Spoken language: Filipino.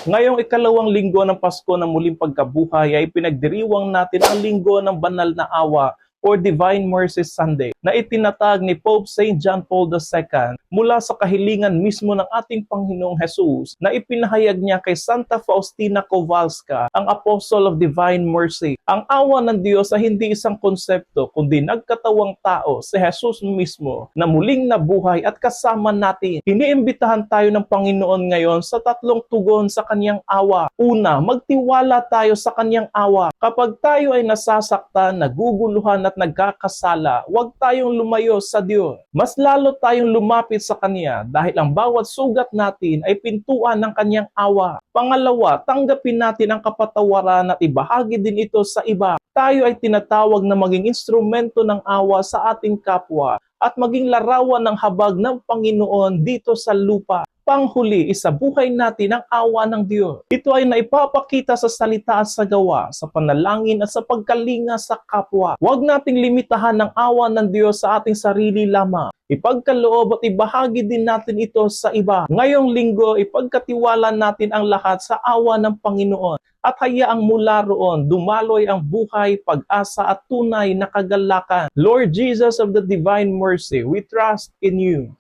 Ngayong ikalawang linggo ng Pasko na muling pagkabuhay ay pinagdiriwang natin ang linggo ng banal na awa or Divine Mercy Sunday na itinatag ni Pope St. John Paul II mula sa kahilingan mismo ng ating Panginoong Hesus na ipinahayag niya kay Santa Faustina Kowalska, ang Apostle of Divine Mercy. Ang awa ng Diyos ay hindi isang konsepto kundi nagkatawang tao si Hesus mismo na muling nabuhay at kasama natin. Iniimbitahan tayo ng Panginoon ngayon sa tatlong tugon sa kanyang awa. Una, magtiwala tayo sa kanyang awa. Kapag tayo ay nasasaktan, naguguluhan at nagkakasala, huwag tayong lumayo sa Diyos. Mas lalo tayong lumapit sa Kanya dahil ang bawat sugat natin ay pintuan ng Kanyang awa. Pangalawa, tanggapin natin ang kapatawaran at ibahagi din ito sa iba. Tayo ay tinatawag na maging instrumento ng awa sa ating kapwa at maging larawan ng habag ng Panginoon dito sa lupa. Panghuli, isabuhay natin ang awa ng Diyos. Ito ay naipapakita sa salita at sa gawa, sa panalangin at sa pagkalinga sa kapwa. Huwag nating limitahan ang awa ng Diyos sa ating sarili lamang. Ipagkaloob at ibahagi din natin ito sa iba. Ngayong linggo, ipagkatiwala natin ang lahat sa awa ng Panginoon at hayaang mula roon dumaloy ang buhay, pag-asa at tunay na kagalakan. Lord Jesus of the Divine Mercy, we trust in you.